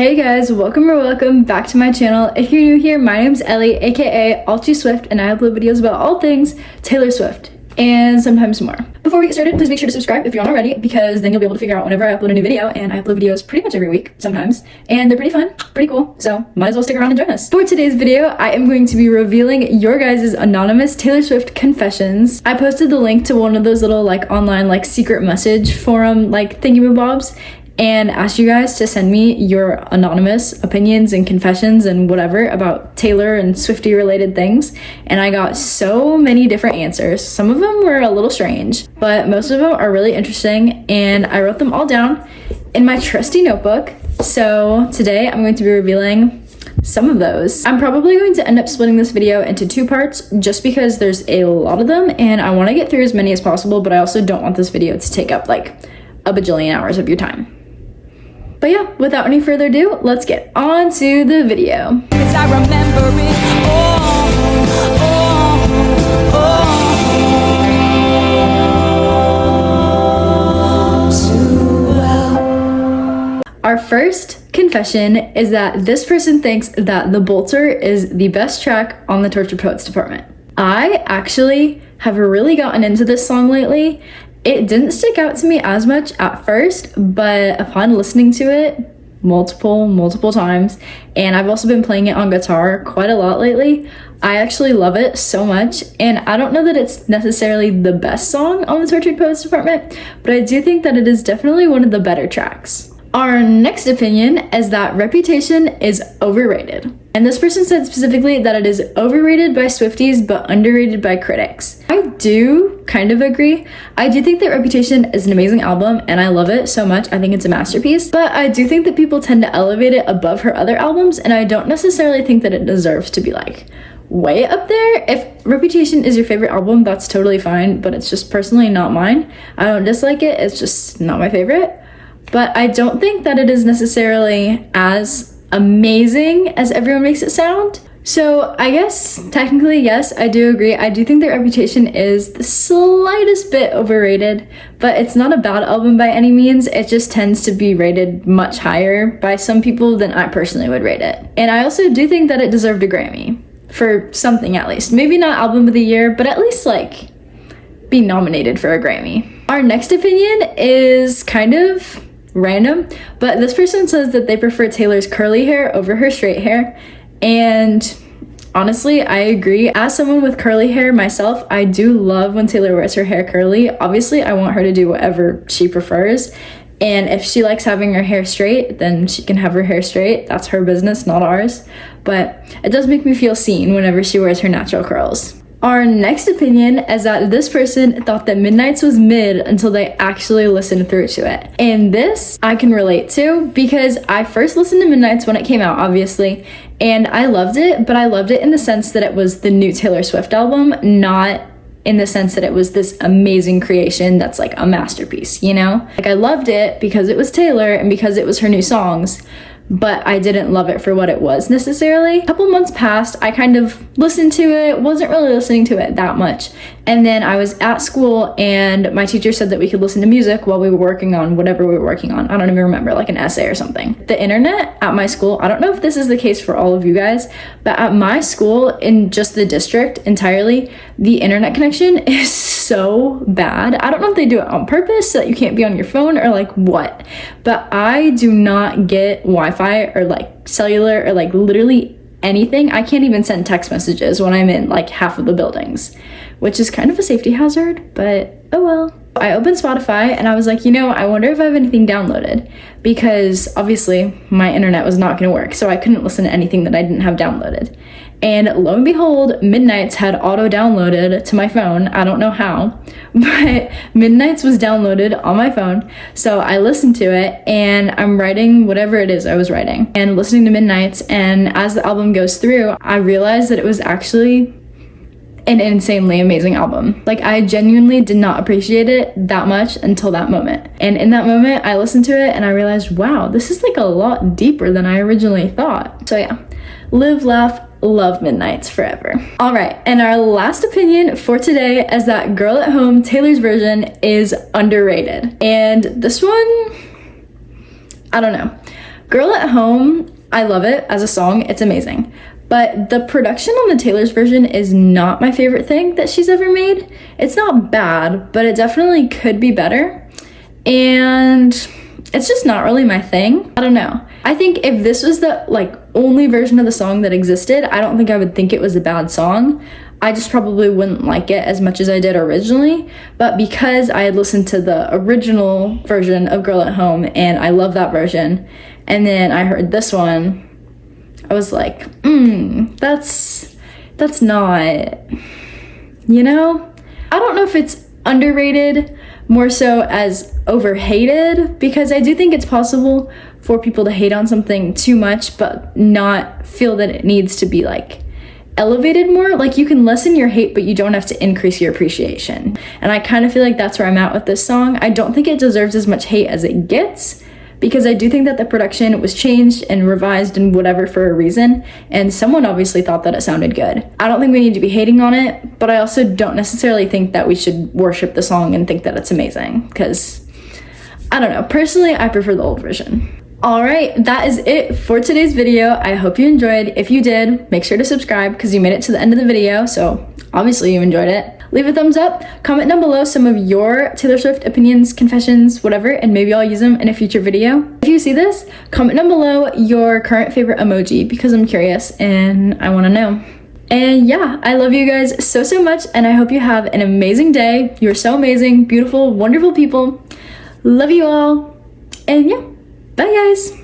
Hey guys, welcome back to my channel. If you're new here, my name's Ellie, aka Alti Swift, and I upload videos about all things Taylor Swift and sometimes more. Before we get started, please make sure to subscribe if you aren't already, because then you'll be able to figure out whenever I upload a new video, and I upload videos pretty much every week sometimes, and they're pretty fun, pretty cool, so might as well stick around and join us. For today's video, I am going to be revealing your guys' anonymous Taylor Swift confessions. I posted the link to one of those little online secret message forum thingamabobs, and asked you guys to send me your anonymous opinions and confessions and whatever about Taylor and Swiftie related things, and I got so many different answers. Some of them were a little strange, but most of them are really interesting, and I wrote them all down in my trusty notebook. So today I'm going to be revealing some of those. I'm probably going to end up splitting this video into two parts just because there's a lot of them and I want to get through as many as possible, but I also don't want this video to take up a bajillion hours of your time. But yeah, without any further ado, let's get on to the video. 'Cause I remember it too well. Our first confession is that this person thinks that The Bolter is the best track on the Tortured Poets department. I actually have really gotten into this song lately. It didn't stick out to me as much at first, but upon listening to it multiple times, and I've also been playing it on guitar quite a lot lately, I actually love it so much. And I don't know that it's necessarily the best song on the Tortured Poets department, but I do think that it is definitely one of the better tracks. Our next opinion is that Reputation is overrated. And this person said specifically that it is overrated by Swifties but underrated by critics. I do kind of agree. I do think that Reputation is an amazing album and I love it so much. I think it's a masterpiece, but I do think that people tend to elevate it above her other albums, and I don't necessarily think that it deserves to be way up there. If Reputation is your favorite album, that's totally fine, but it's just personally not mine. I don't dislike it, it's just not my favorite. But I don't think that it is necessarily as amazing as everyone makes it sound. So I guess technically, yes, I do agree. I do think that Reputation is the slightest bit overrated, but it's not a bad album by any means. It just tends to be rated much higher by some people than I personally would rate it. And I also do think that it deserved a Grammy for something, at least. Maybe not Album of the Year, but at least be nominated for a Grammy. Our next opinion is kind of random, but this person says that they prefer Taylor's curly hair over her straight hair, and honestly, I agree. As someone with curly hair myself, I do love when Taylor wears her hair curly. Obviously, I want her to do whatever she prefers, and if she likes having her hair straight, then she can have her hair straight. That's her business, not ours, but it does make me feel seen whenever she wears her natural curls. Our next opinion is that this person thought that Midnights was mid until they actually listened through to it. And this I can relate to because I first listened to Midnights when it came out, obviously, and I loved it, but I loved it in the sense that it was the new Taylor Swift album, not in the sense that it was this amazing creation that's a masterpiece, you know? I loved it because it was Taylor and because it was her new songs, but I didn't love it for what it was necessarily. A couple months passed, I kind of listened to it, wasn't really listening to it that much. And then I was at school and my teacher said that we could listen to music while we were working on whatever we were working on. I don't even remember, an essay or something. The internet at my school, I don't know if this is the case for all of you guys, but at my school, in just the district entirely, the internet connection is so bad. I don't know if they do it on purpose so that you can't be on your phone or what, but I do not get Wi-Fi or cellular or literally anything. I can't even send text messages when I'm in half of the buildings, which is kind of a safety hazard, but oh well. I opened Spotify and I was I wonder if I have anything downloaded, because obviously my internet was not going to work, so I couldn't listen to anything that I didn't have downloaded. And lo and behold, Midnights had auto-downloaded to my phone. I don't know how, but Midnights was downloaded on my phone. So I listened to it and I'm writing whatever it is I was writing and listening to Midnights. And as the album goes through, I realized that it was actually an insanely amazing album. I genuinely did not appreciate it that much until that moment. And in that moment, I listened to it and I realized, wow, this is a lot deeper than I originally thought. So yeah, live, laugh, love Midnights forever. All right, and our last opinion for today is that Girl at Home, Taylor's version, is underrated. And this one, I don't know. Girl at Home, I love it as a song, it's amazing. But the production on the Taylor's version is not my favorite thing that she's ever made. It's not bad, but it definitely could be better. And it's just not really my thing. I don't know. I think if this was the only version of the song that existed, I don't think I would think it was a bad song. I just probably wouldn't like it as much as I did originally. But because I had listened to the original version of Girl at Home and I love that version, and then I heard this one, I was like, that's not, you know? I don't know if it's underrated more so as overhated, because I do think it's possible for people to hate on something too much but not feel that it needs to be elevated more. Like, you can lessen your hate, but you don't have to increase your appreciation. And I kind of feel like that's where I'm at with this song. I don't think it deserves as much hate as it gets, because I do think that the production was changed and revised and whatever for a reason, and someone obviously thought that it sounded good. I don't think we need to be hating on it, but I also don't necessarily think that we should worship the song and think that it's amazing, because I don't know. Personally, I prefer the old version. All right, that is it for today's video. I hope you enjoyed. If you did, make sure to subscribe because you made it to the end of the video, so obviously you enjoyed it. Leave a thumbs up, comment down below some of your Taylor Swift opinions, confessions, whatever, and maybe I'll use them in a future video. If you see this, comment down below your current favorite emoji because I'm curious and I want to know. And yeah, I love you guys so, so much, and I hope you have an amazing day. You're so amazing, beautiful, wonderful people. Love you all. And yeah, bye guys.